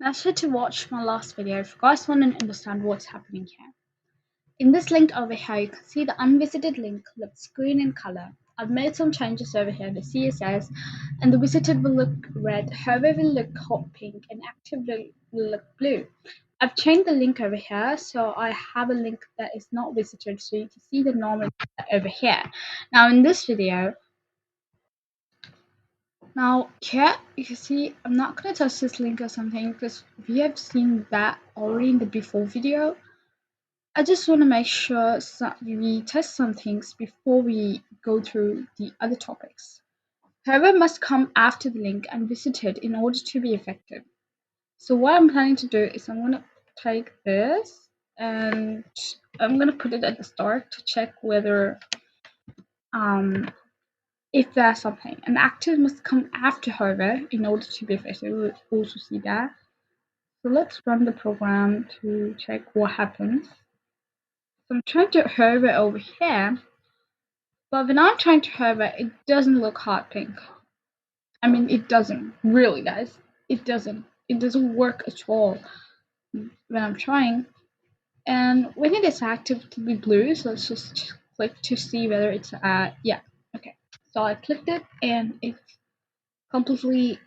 Make sure to watch my last video if you guys want to understand what's happening here. In this link over here, you can see the unvisited link looks green in color. I've made some changes over here in the CSS, and the visited will look red, however will look hot pink, and active will look blue. I've changed the link over here, so I have a link that is not visited, so you can see the normal over here. Now in this video, now here you can see I'm not going to touch this link or something because we have seen that already in the before video. I just want to make sure we test some things before we go through the other topics. However, must come after the link and visited in order to be effective. So what I'm planning to do is I'm going to take this and I'm going to put it at the start to check whether if there's something. An active must come after hover in order to be effective. We'll also see that. So let's run the program to check what happens. So I'm trying to hover over here, but when I'm trying to hover, it doesn't look hot pink. I mean, it doesn't, really guys. It doesn't work at all when I'm trying. And when it is active to be blue, so let's just click to see whether it's yeah, okay. So I clicked it and it's completely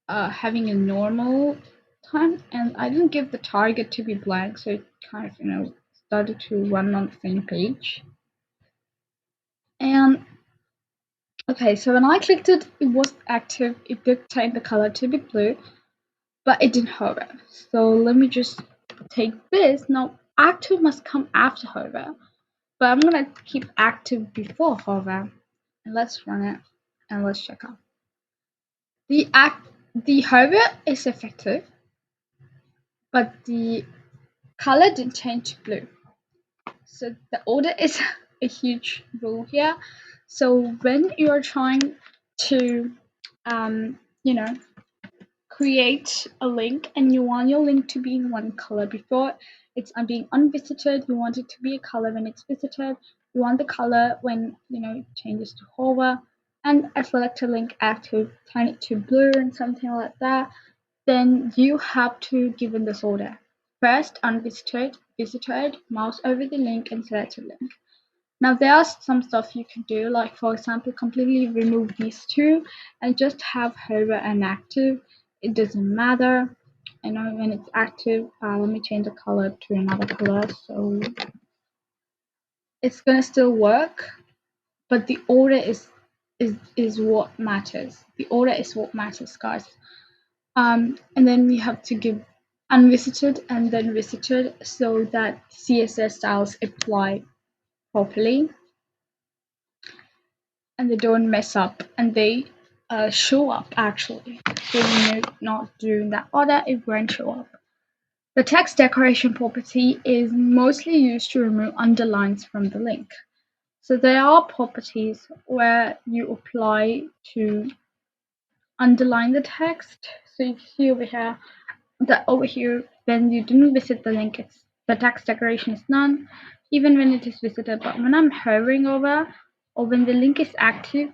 having a normal time, and I didn't give the target to be blank, so it kind of started to run on the same page. And okay, so when I clicked it, it was active. It did change the color to be blue, but it didn't hover. So let me just take this. Now active must come after hover, but I'm gonna keep active before hover, and let's run it and let's check out. The hover is effective, but the color didn't change to blue. So the order is a huge rule here. So when you're trying to, you know, create a link and you want your link to be in one color before it's being unvisited, you want it to be a color when it's visited, you want the color when it changes to hover, and I select a link active, turn it to blue and something like that, then you have to give in this order. First, unvisited, visited, mouse over the link and select a link. Now there are some stuff you can do, like for example, completely remove these two and just have hover and active. It doesn't matter. I know when it's active, let me change the color to another color so it's gonna still work, but the order is what matters. The order is what matters, guys. And then we have to give unvisited and then visited so that CSS styles apply properly and they don't mess up and they show up actually. So when you're not doing that order, it won't show up. The text decoration property is mostly used to remove underlines from the link. So there are properties where you apply to underline the text. So you can see over here that over here when you didn't visit the link, it's the text decoration is none, even when it is visited. But when I'm hovering over or when the link is active,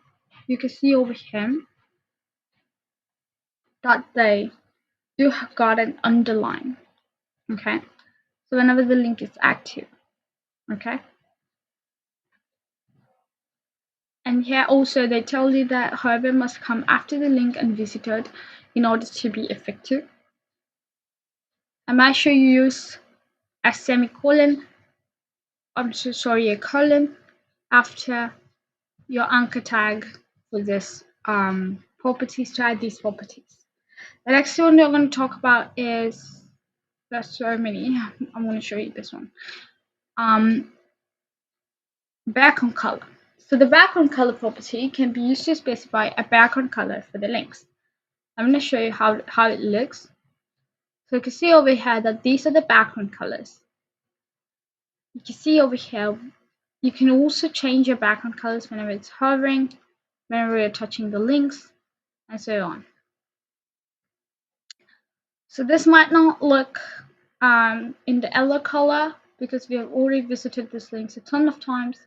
you can see over here that they do have got an underline. Okay, so whenever the link is active, okay. And here also they tell you that however must come after the link and visited in order to be effective. I'm make sure you use a semicolon, a colon after your anchor tag for this properties to add these properties. The next one we're going to talk about is, there's so many, I'm going to show you this one. Background color. So the background color property can be used to specify a background color for the links. I'm going to show you how it looks. So you can see over here that these are the background colors. You can see over here, you can also change your background colors whenever it's hovering, whenever you're touching the links, and so on. So this might not look in the yellow color because we have already visited this links a ton of times.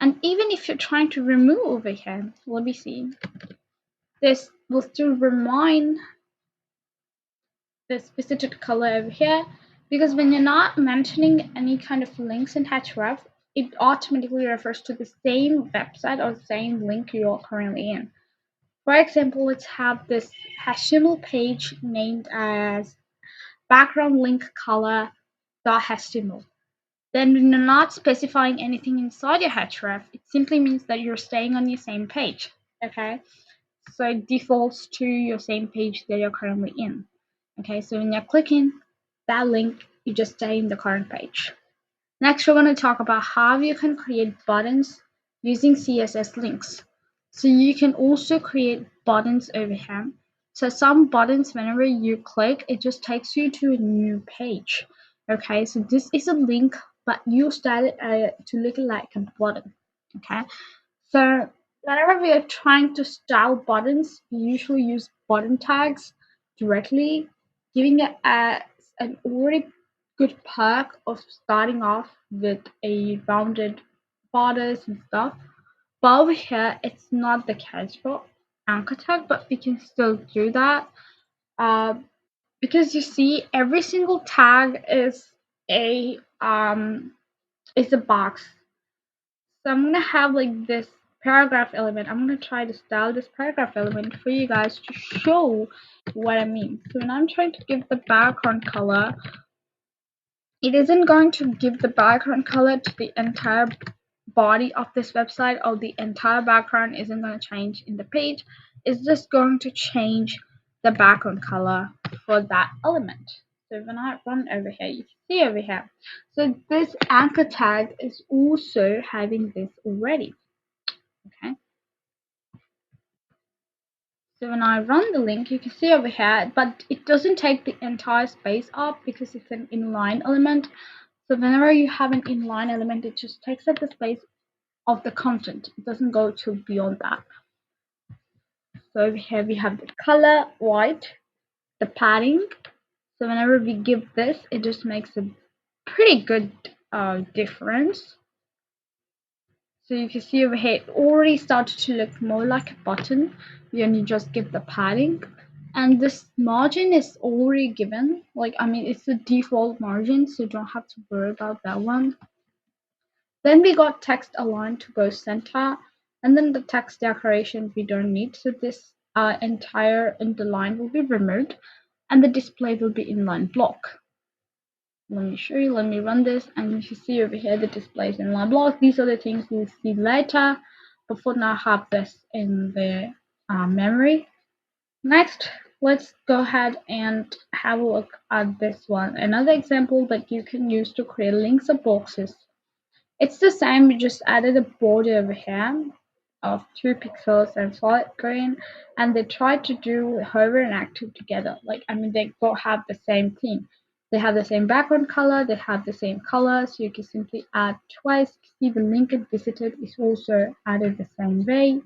And even if you're trying to remove over here, let me see, this will still remain this visited color over here, because when you're not mentioning any kind of links in href, it automatically refers to the same website or same link you're currently in. For example, let's have this HTML page named as background link color.html. Then when you're not specifying anything inside your href, it simply means that you're staying on your same page. Okay, so it defaults to your same page that you're currently in. Okay, so when you're clicking that link, you just stay in the current page. Next, we're going to talk about how you can create buttons using CSS links. So you can also create buttons over here. So some buttons, whenever you click, it just takes you to a new page. Okay, so this is a link, but you style it to look like a button. Okay, so whenever we are trying to style buttons, we usually use button tags directly, giving it an already good perk of starting off with a rounded borders and stuff. But over here, it's not the case for anchor tag, but we can still do that. Uh, because you see, every single tag a um is a box. So I'm gonna have like this paragraph element. I'm gonna try to style this paragraph element for you guys to show what I mean. So when I'm trying to give the background color, it isn't going to give the background color to the entire body of this website, or the entire background isn't going to change in the page. It's just going to change the background color for that element. So when I run over here, you can see over here. So this anchor tag is also having this already. Okay. So when I run the link, you can see over here, but it doesn't take the entire space up because it's an inline element. So whenever you have an inline element, it just takes up the space of the content. It doesn't go to beyond that. So over here we have the color white, the padding. So whenever we give this, it just makes a pretty good difference. So you can see over here, it already started to look more like a button when you just give the padding. And this margin is already given. Like, I mean, it's the default margin, so you don't have to worry about that one. Then we got text align to go center, and then the text decoration we don't need. So this entire underline will be removed, and the display will be inline block. Let me show you. Let me run this, and you can see over here the display is inline block. These are the things we'll see later. But for now, have this in the memory. Next, let's go ahead and have a look at this one. Another example that you can use to create links or boxes. It's the same, we just added a border over here of 2 pixels and solid green, and they tried to do hover and active together. Like, I mean, they both have the same theme. They have the same background color, they have the same color, so you can simply add twice. See, the link and visited is also added the same way.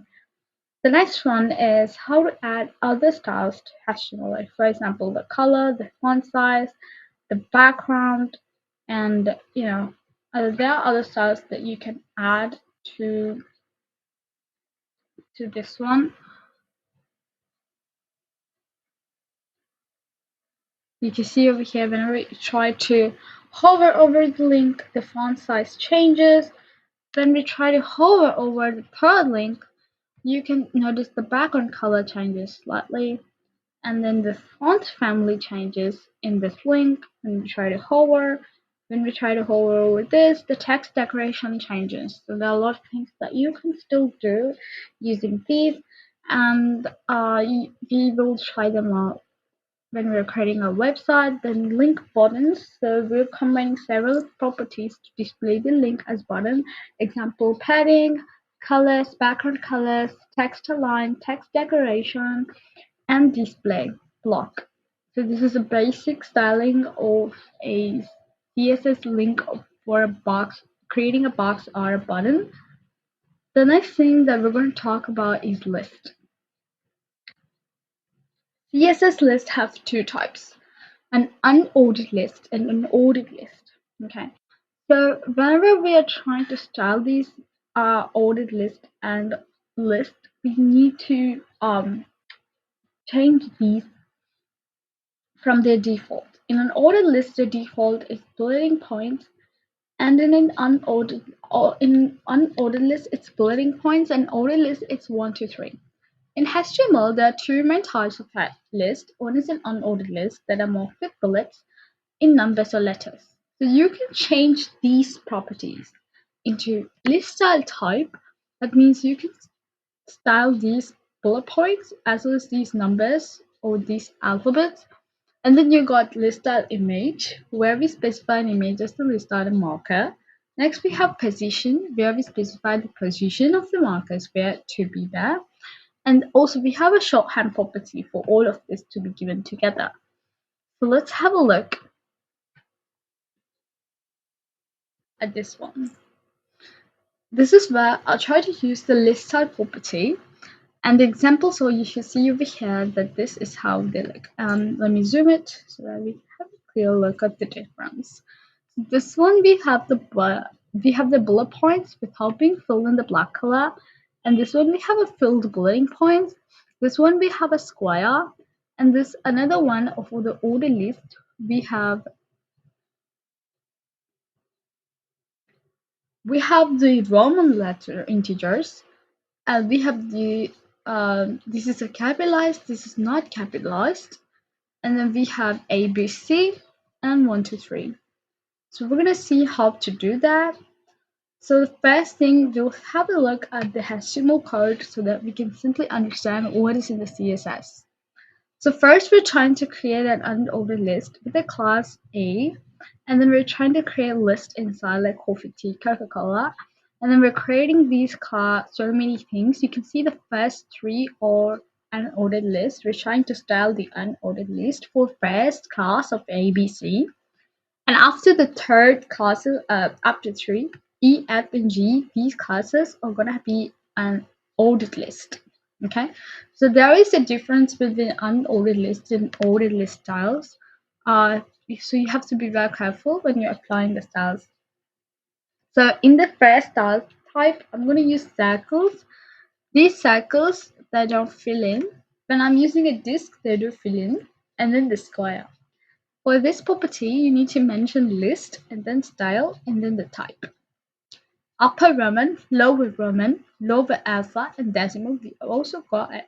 The next one is how to add other styles to HTML, like for example, the color, the font size, the background, and there are other styles that you can add to this one. You can see over here, whenever you try to hover over the link, the font size changes. When we try to hover over the third link, you can notice the background color changes slightly, and then the font family changes in this link. When we try to hover over this, the text decoration changes. So there are a lot of things that you can still do using these, and we will try them out when we're creating a website. Then link buttons. So we're combining several properties to display the link as button. Example, padding, colors, background colors, text align, text decoration, and display block. So this is a basic styling of a CSS link for a box, creating a box or a button. The next thing that we're going to talk about is list. CSS lists have two types, an unordered list and an ordered list. Okay, so whenever we are trying to style these ordered list and list, we need to change these from their default. In an ordered list, the default is bulleting points, and in an unordered list, it's bulleting points, and ordered list, it's 1, 2, 3. In HTML, there are two main types of list. One is an unordered list that are marked with bullets in numbers or letters. So you can change these properties into list style type. That means you can style these bullet points as well as these numbers or these alphabets. And then you got list style image, where we specify an image as the list style marker. Next, we have position, where we specify the position of the markers where to be there. And also, we have a shorthand property for all of this to be given together. So let's have a look at this one. This is where I'll try to use the list style property. And the example, so you should see over here that this is how they look. Let me zoom it so that we have a clear look at the difference. This one we have the bullet points without being filled in the black color, and this one we have a filled bulleting points. This one we have a square, and this another one of the order list we have the Roman letter integers, and we have the this is a capitalized, this is not capitalized, and then we have A, B, C, and 1, 2, 3. So we're gonna see how to do that. So the first thing, we'll have a look at the HTML code so that we can simply understand what is in the CSS. So first, we're trying to create an unordered list with the class A, and then we're trying to create a list inside like coffee, tea, Coca-Cola, and then we're creating these class so many things. You can see the first three are unordered list. We're trying to style the unordered list for first class of A, B, C. And after the third classes, after 3, E, F, and G, these classes are going to be an ordered list. Okay, so there is a difference between unordered lists and ordered list styles. So you have to be very careful when you're applying the styles. So in the first style type, I'm going to use circles. These circles, they don't fill in. When I'm using a disk, they do fill in, and then the square. For this property, you need to mention list and then style and then the type. Upper Roman, lower alpha, and decimal. We also got an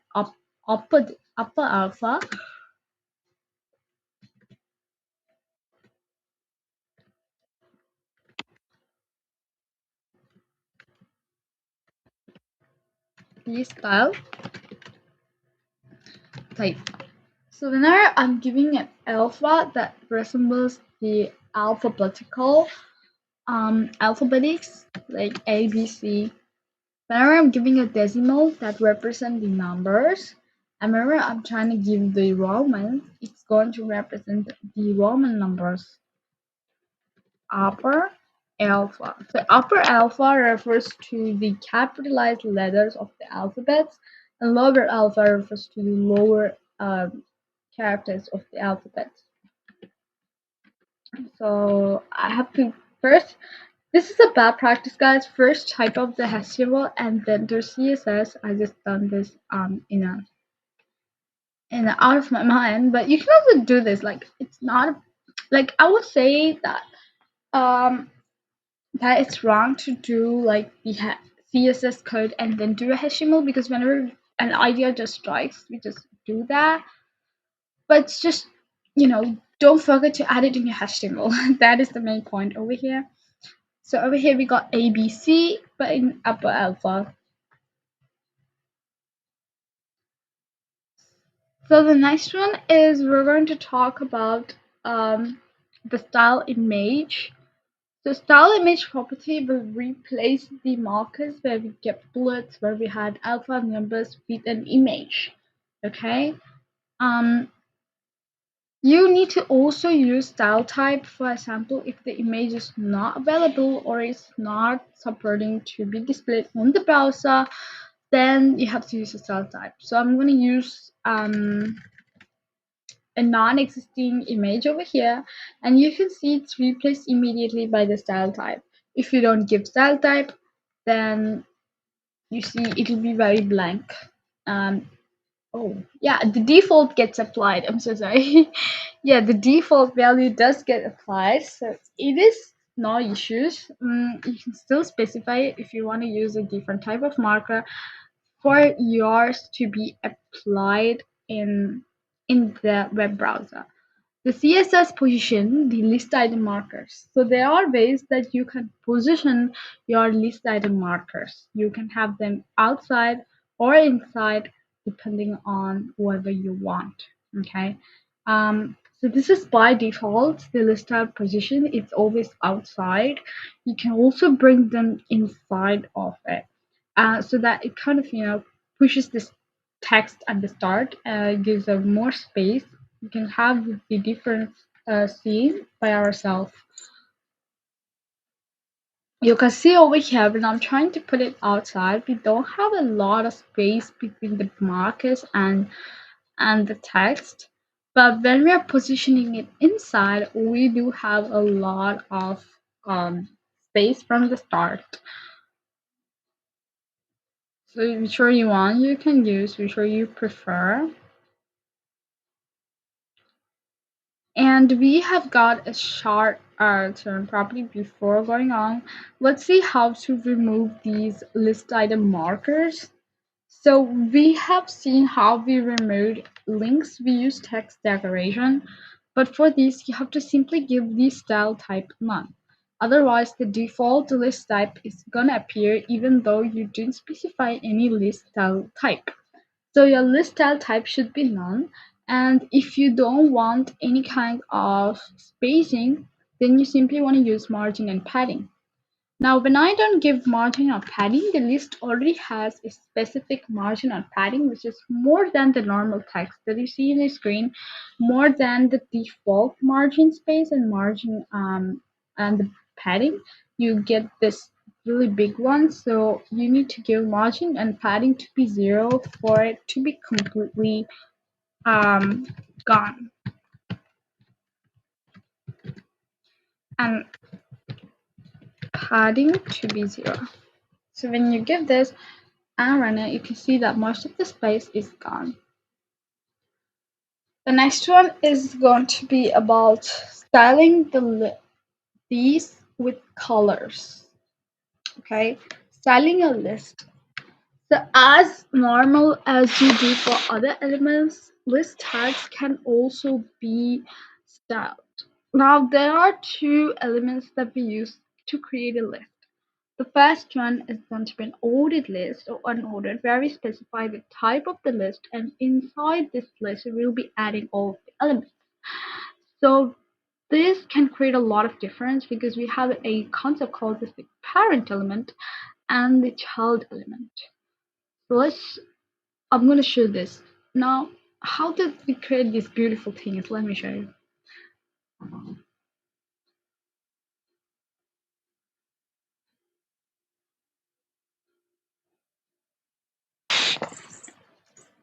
upper alpha, list style, type. So whenever I'm giving an alpha that resembles the alphabetics, like A, B, C. Whenever I'm giving a decimal that represent the numbers, and whenever I'm trying to give the Roman, it's going to represent the Roman numbers. Upper alpha. So upper alpha refers to the capitalized letters of the alphabets, and lower alpha refers to the lower characters of the alphabet. So I have to first. This is a bad practice, guys. First type up the HTML and then do CSS. I just done this in out of my mind, but you can also do this. Like it's not like I would say that that it's wrong to do like the CSS code and then do a HTML, because whenever an idea just strikes, we just do that. But it's just don't forget to add it in your HTML. That is the main point over here. So over here we got ABC, but in upper alpha. So the next one is we're going to talk about the style image. So style image property will replace the markers where we get bullets, where we had alpha numbers with an image. Okay. You need to also use style type. For example, if the image is not available or is not supporting to be displayed on the browser, then you have to use a style type. So I'm going to use a non-existing image over here, and you can see it's replaced immediately by the style type. If you don't give style type, then you see it'll be very blank. Oh, yeah, the default gets applied. I'm so sorry. Yeah, the default value does get applied, so it is no issues. You can still specify it if you want to use a different type of marker for yours to be applied in the web browser. The CSS position the list item markers. So there are ways that you can position your list item markers. You can have them outside or inside depending on whether you want. Okay. So this is by default the list item position. It's always outside. You can also bring them inside of it, so that it kind of pushes this text at the start, gives a more space. We can have the different scene by ourselves. You can see over here when I'm trying to put it outside, we don't have a lot of space between the markers and the text. But when we are positioning it inside, we do have a lot of space from the start. So whichever you want, you can use whichever you prefer. And we have got a short turn property before going on. Let's see how to remove these list item markers. So we have seen how we removed links. We use text decoration, but for this you have to simply give the style type none. Otherwise, the default list type is gonna appear even though you didn't specify any list style type. So your list style type should be none. And if you don't want any kind of spacing, then you simply want to use margin and padding. Now, when I don't give margin or padding, the list already has a specific margin or padding, which is more than the normal text that you see in the screen, more than the default margin space and margin and the padding. You get this really big one, so you need to give margin and padding to be 0 for it to be completely um, gone. And padding to be 0. So when you give this and run it, you can see that most of the space is gone. The next one is going to be about styling these with colors. Okay, styling a list. So as normal as you do for other elements, list tags can also be styled. Now there are two elements that we use to create a list. The first one is going to be an ordered list or unordered, where we specify the type of the list, and inside this list we will be adding all of the elements. So this can create a lot of difference because we have a concept called the parent element and the child element. So I'm going to show this. Now, how did we create these beautiful things? Let me show you.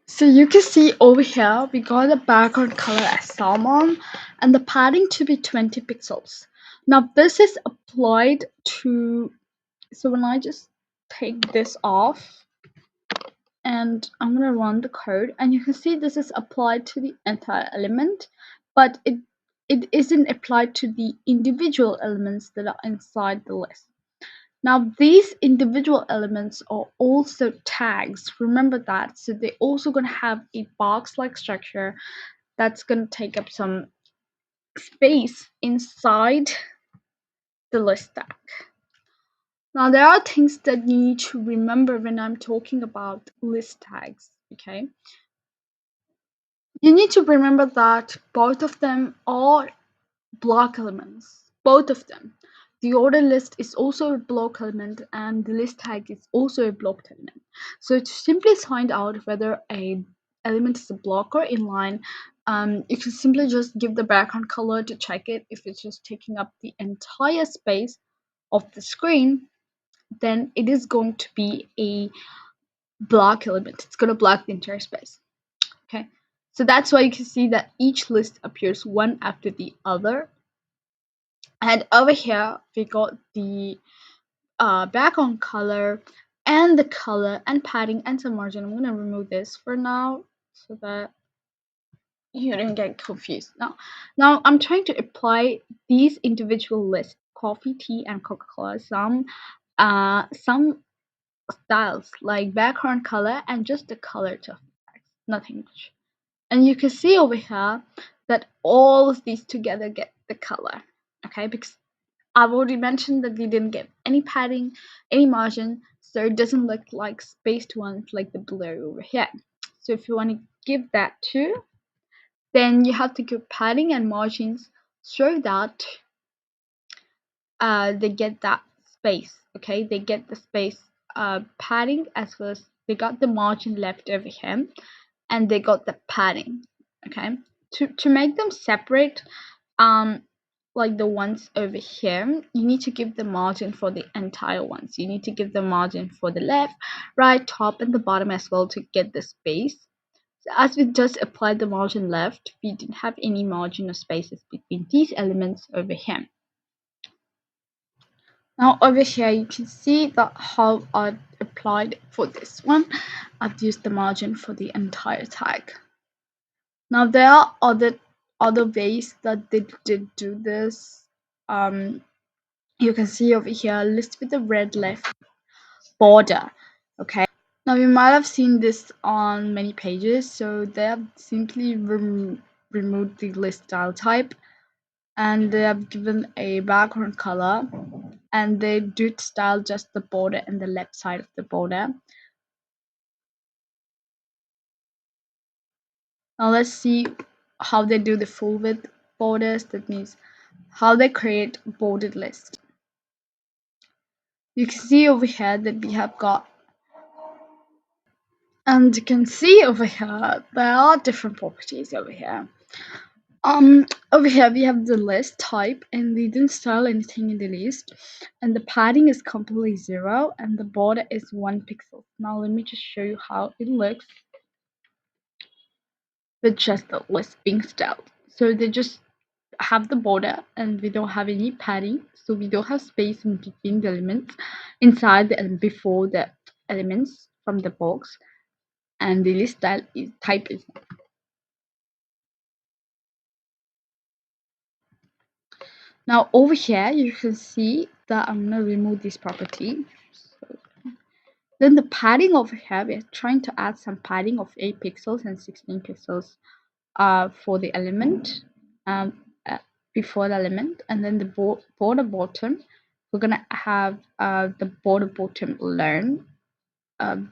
So you can see over here, we got the background color as salmon and the padding to be 20 pixels. Now this is applied to, so when I just take this off and I'm gonna run the code, and you can see this is applied to the entire element, but it isn't applied to the individual elements that are inside the list. Now these individual elements are also tags, remember that. So they're also going to have a box-like structure that's going to take up some space inside the list tag. Now there are things that you need to remember when I'm talking about list tags, okay? You need to remember that both of them are block elements, both of them. The order list is also a block element and the list tag is also a blocked element. So to simply find out whether a element is a block or inline, you can simply just give the background color to check it. If it's just taking up the entire space of the screen, then it is going to be a block element. It's going to block the entire space. Okay, so that's why you can see that each list appears one after the other. And over here we got the background color and the color and padding and some margin. I'm gonna remove this for now so that you don't get confused. Now I'm trying to apply these individual lists: coffee, tea, and Coca-Cola. Some styles like background color and just the color to text, nothing much. And you can see over here that all of these together get the color. Okay, because I've already mentioned that we didn't get any padding, any margin, so it doesn't look like spaced ones like the blue over here. So if you want to give that too, then you have to give padding and margins so that they get that space. Okay, they get the space padding as well as they got the margin left over here, and they got the padding. Okay, to make them separate, um like the ones over here, you need to give the margin for the entire ones. You need to give the margin for the left, right, top, and the bottom as well to get the space. So as we just applied the margin left, we didn't have any margin or spaces between these elements over here. Now over here you can see that how I applied for this one. I've used the margin for the entire tag. Now there are other ways that they did do this. You can see over here list with the red left border. Okay. Now you might have seen this on many pages, so they have simply removed the list style type, and they have given a background color, and they did style just the border and the left side of the border. Now let's see how they do the full width borders. That means how they create bordered list. You can see over here that we have got, and you can see over here there are different properties over here. Over here we have the list type, and we didn't style anything in the list, and the padding is completely 0, and the border is 1 pixel. Now let me just show you how it looks with just the list being styled. So they just have the border, and we don't have any padding, so we don't have space in between the elements, inside and before the elements from the box, and the list style is type is. Now over here you can see that I'm gonna remove this property. So then the padding over here, we're trying to add some padding of 8 pixels and 16 pixels for the element, um, uh, before the element, and then the border bottom, we're gonna have the border bottom learn, and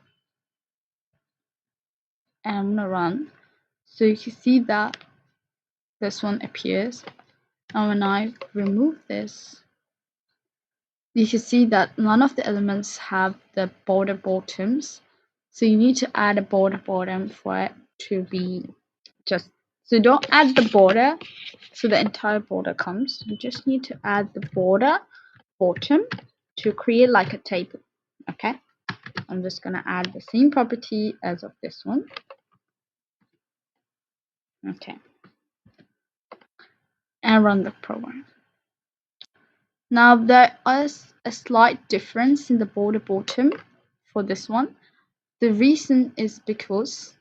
I'm gonna run. So you can see that this one appears, and when I remove this, you can see that none of the elements have the border bottoms, so you need to add a border bottom for it to be just, so don't add the border so the entire border comes. You just need to add the border bottom to create like a table. Okay, I'm just gonna add the same property as of this one. Okay, and run the program. Now there is a slight difference in the border bottom for this one. The reason is because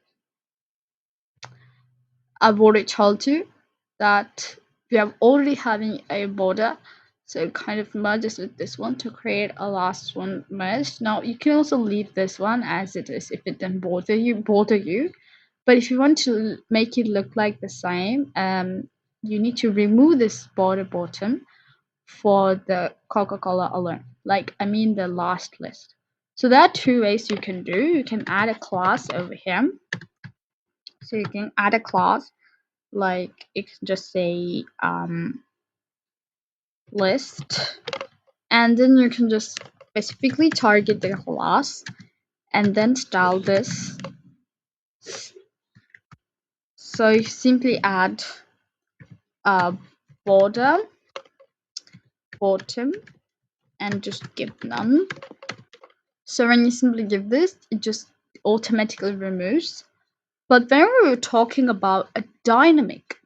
I've already told you that we are already having a border, so it kind of merges with this one to create a last one merge. Now you can also leave this one as it is if it doesn't bother you. But if you want to make it look like the same, you need to remove this border bottom for the Coca-Cola alone. Like I mean the last list. So there are two ways you can do. You can add a class over here. So you can add a class, like it can just say list, and then you can just specifically target the class and then style this. So you simply add a border bottom and just give none. So when you simply give this, it just automatically removes. But when we were talking about a dynamic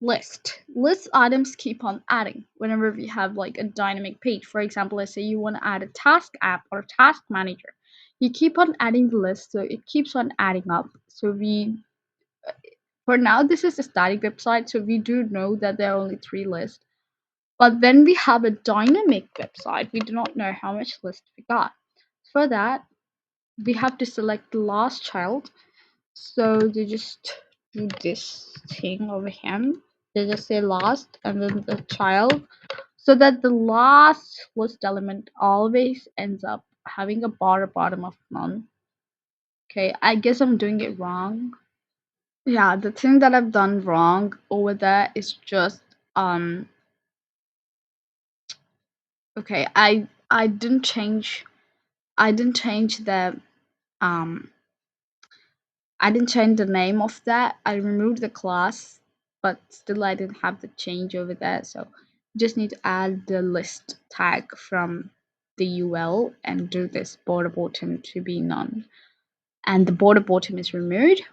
list items keep on adding whenever we have like a dynamic page. For example, let's say you want to add a task app or a task manager. you keep on adding the list, so it keeps on adding up. So we for now this is a static website, so we do know that there are only three lists. But when we have a dynamic website, we do not know how much list we got. For that, we have to select the last child. So they just do this thing over here. They just say last and then the child, so that the last list element always ends up having a bar bottom of none. Okay, I guess I'm doing it wrong. Yeah, the thing that I've done wrong over there is just okay, I didn't change the um I didn't change the name of that. I removed the class, but still I didn't have the change over there. So just need to add the list tag from the UL and do this border bottom to be none. And the border bottom is removed.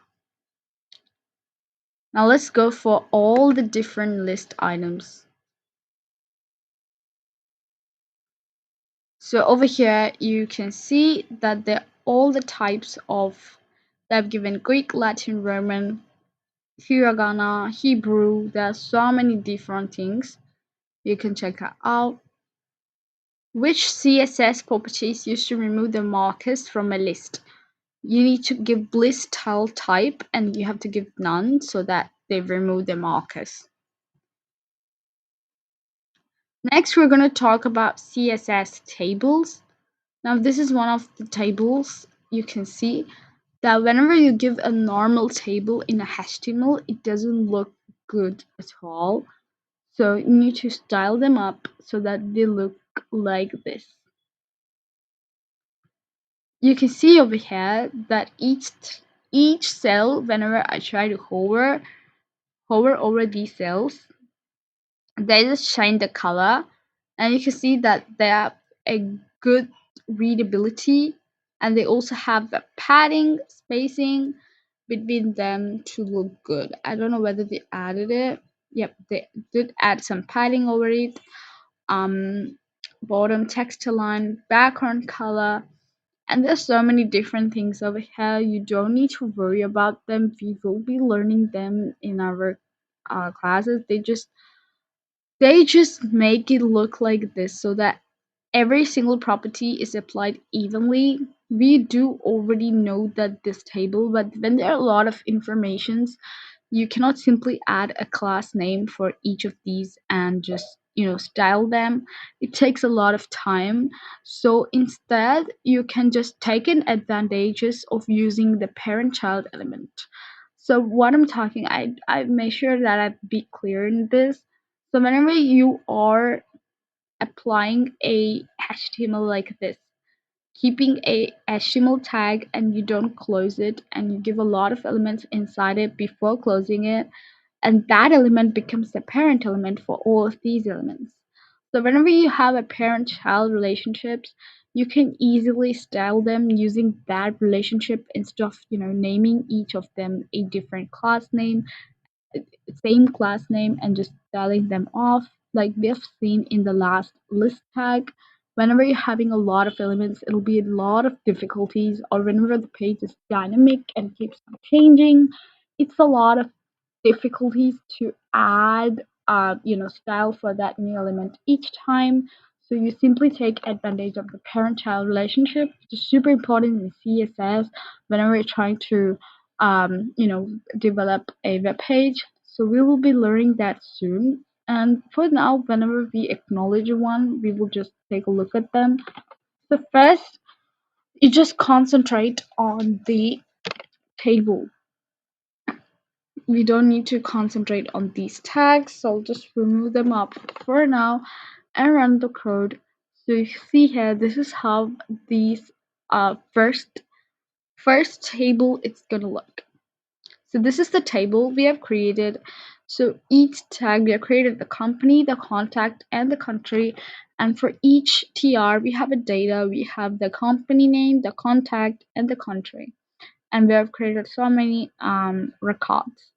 Now let's go for all the different list items. So over here you can see that they're all the types of they've given Greek, Latin, Roman, hiragana, Hebrew. There are so many different things. You can check it out. Which CSS properties used to remove the markers from a list? You need to give list style type and you have to give none so that they remove the markers. Next, we're going to talk about CSS tables. Now, this is one of the tables. You can see that whenever you give a normal table in a HTML, it doesn't look good at all. So you need to style them up so that they look like this. You can see over here that each cell, whenever I try to hover over these cells, they just shine the color, and you can see that they have a good readability, and they also have the padding spacing between them to look good. I don't know whether they added it. Yep, they did add some padding over it. um Bottom text align, background color, and there's so many different things over here. You don't need to worry about them. We will be learning them in our classes. They just make it look like this so that every single property is applied evenly. We do already know that this table, but when there are a lot of informations, you cannot simply add a class name for each of these and just style them. It takes a lot of time. So instead you can just take an advantages of using the parent child element. So what I'm talking, I make sure that I be clear in this. So whenever you are applying a HTML like this, keeping a HTML tag and you don't close it and you give a lot of elements inside it before closing it, and that element becomes the parent element for all of these elements. So whenever you have a parent-child relationships, you can easily style them using that relationship instead of naming each of them a different class name, same class name, and just styling them off like we have seen in the last list tag. Whenever you're having a lot of elements, it'll be a lot of difficulties, or whenever the page is dynamic and keeps on changing, it's a lot of difficulties to add style for that new element each time. So you simply take advantage of the parent-child relationship, which is super important in CSS whenever you're trying to develop a web page. So we will be learning that soon. And for now, whenever we acknowledge one, we will just take a look at them. So first, you just concentrate on the table. We don't need to concentrate on these tags, so I'll just remove them up for now and run the code. So you see here, this is how these first table it's gonna look. So this is the table we have created. So each tag we have created the company, the contact, and the country. And for each TR, we have a data. We have the company name, the contact, and the country. And we have created so many records.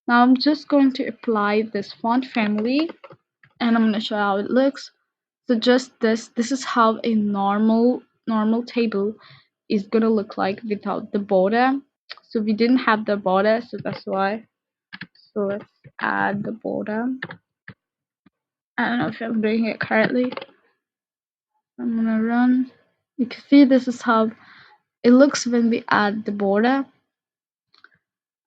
Now I'm just going to apply this font family and I'm going to show how it looks. So just this is how a normal table is gonna look like without the border. So we didn't have the border, so that's why. So let's add the border. I don't know if I'm doing it correctly. I'm gonna run. You can see this is how it looks when we add the border.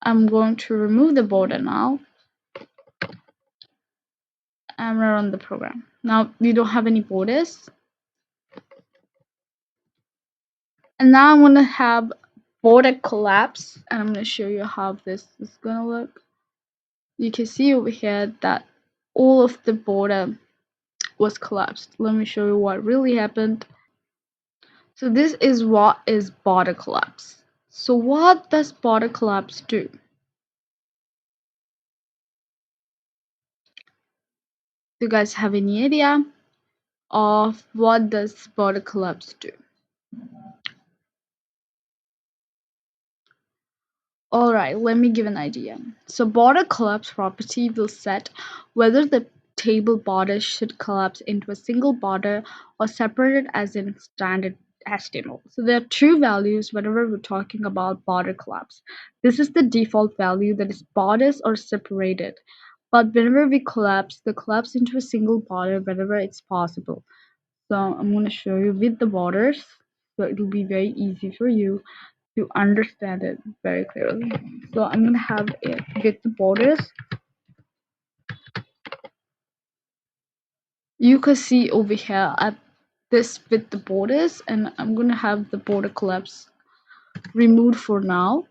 I'm going to remove the border now. I'm gonna run the program. Now we don't have any borders. And now I'm gonna have border collapse, and I'm gonna show you how this is gonna look. You can see over here that all of the border was collapsed. Let me show you what really happened. So this is what is border collapse. So what does border collapse do? Do you guys have any idea of what does border collapse do? Alright, let me give an idea. So border collapse property will set whether the table border should collapse into a single border or separated as in standard HTML. So there are two values whenever we're talking about border collapse. This is the default value, that is borders are separated. But whenever we collapse, they collapse into a single border whenever it's possible. So I'm going to show you with the borders, so it will be very easy for you to understand it very clearly. So I'm gonna have it with the borders. You can see over here at this with the borders, and I'm gonna have the border collapse removed for now.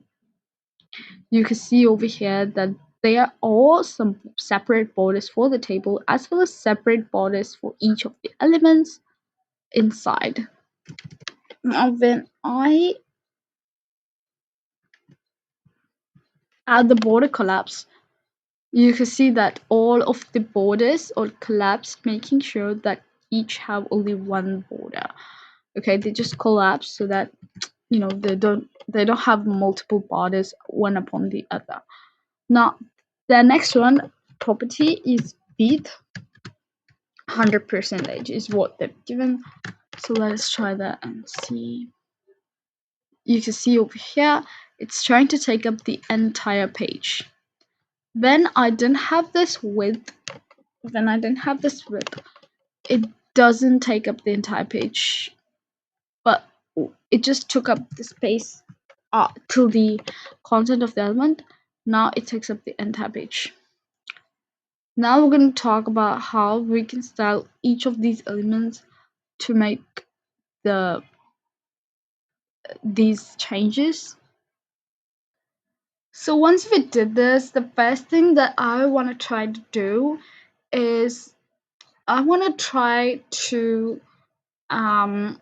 You can see over here that there are all some separate borders for the table as well as separate borders for each of the elements inside. Now when I add the border collapse, you can see that all of the borders are collapsed, making sure that each have only one border. Okay, they just collapse so that they don't have multiple borders one upon the other. Now the next one property is width 100% is what they've given. So let's try that and see. You can see over here it's trying to take up the entire page. When I didn't have this width, it doesn't take up the entire page, but it just took up the space till the content of the element. Now it takes up the entire page. Now we're going to talk about how we can style each of these elements to make these changes. So once we did this, the first thing that I want to try to do is I want to try to kind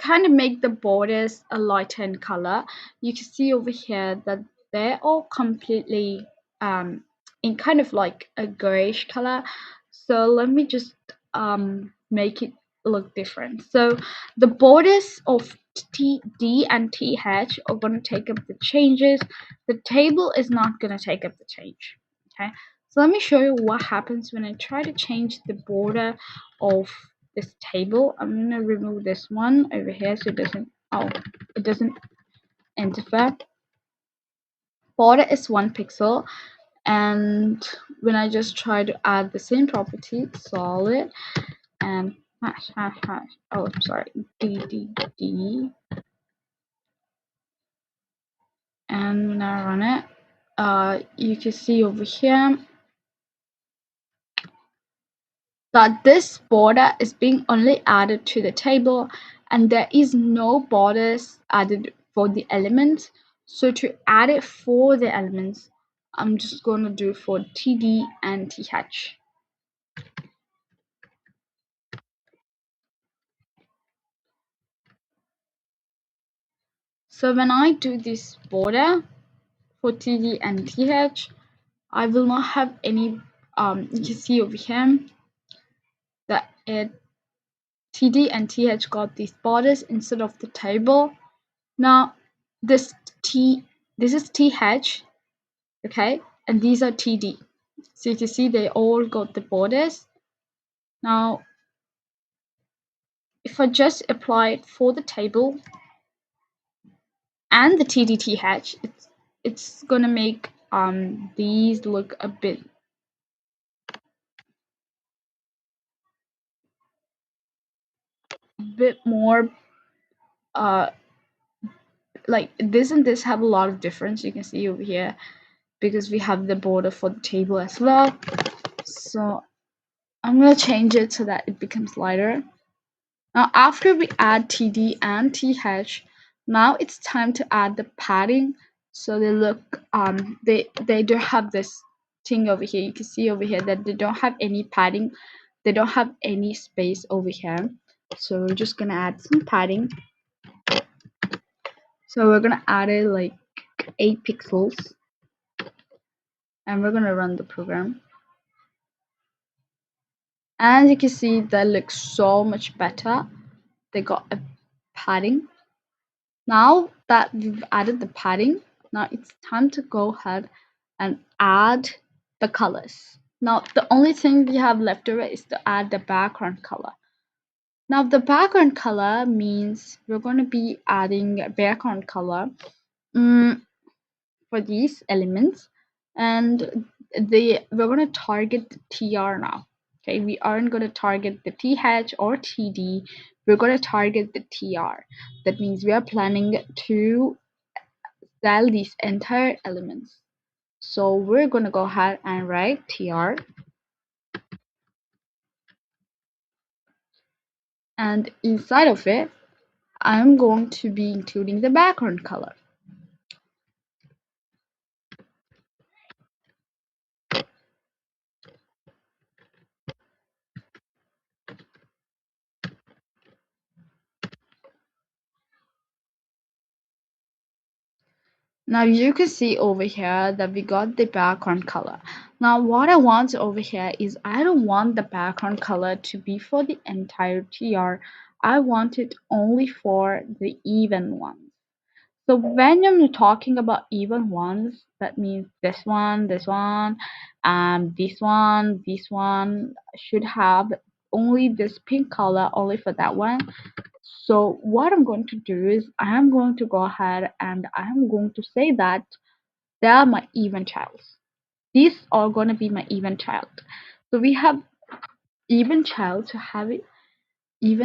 of make the borders a lighter in color. You can see over here that they're all completely in kind of like a grayish color. So let me just make it look different. So the borders of D and TH are going to take up the changes. The table is not going to take up the change. Okay, so let me show you what happens when I try to change the border of this table. I'm gonna remove this one over here so it doesn't interfere. Border is 1 pixel, and when I just try to add the same property, solid and hash hash hash. Oh, I'm sorry, d, and when I run it, you can see over here that this border is being only added to the table and there is no borders added for the elements. So to add it for the elements, I'm just going to do for TD and TH. So when I do this border for TD and TH, I will not have any, you can see over here that TD and TH got these borders instead of the table. Now this is TH, okay, and these are TD. So you can see they all got the borders. Now if I just apply it for the table, and the TDTH, it's gonna make these look a bit more uh like this and this have a lot of difference. You can see over here because we have the border for the table as well. So I'm gonna change it so that it becomes lighter. Now after we add TD and TH, now it's time to add the padding. So they look they don't have this thing over here. You can see over here that they don't have any padding. They don't have any space over here. So we're just gonna add some padding. So we're gonna add it like 8 pixels and we're gonna run the program. As you can see, that looks so much better. They got a padding. Now that we've added the padding, now it's time to go ahead and add the colors. Now the only thing we have left over is to add the background color. Now the background color means we're going to be adding a background color for these elements, and we're going to target the TR now. Okay, we aren't going to target the TH or TD. We're going to target the TR. That means we are planning to style these entire elements. So we're going to go ahead and write TR, and inside of it I'm going to be including the background color. Now you can see over here that we got the background color. Now what I want over here is I don't want the background color to be for the entire TR. I want it only for the even ones. So when I'm talking about even ones, that means this one, this one, this one should have only this pink color only for that one. So what I'm going to do is I am going to go ahead and I am going to say that they are my even childs. These are going to be my even child. So we have even child to have it even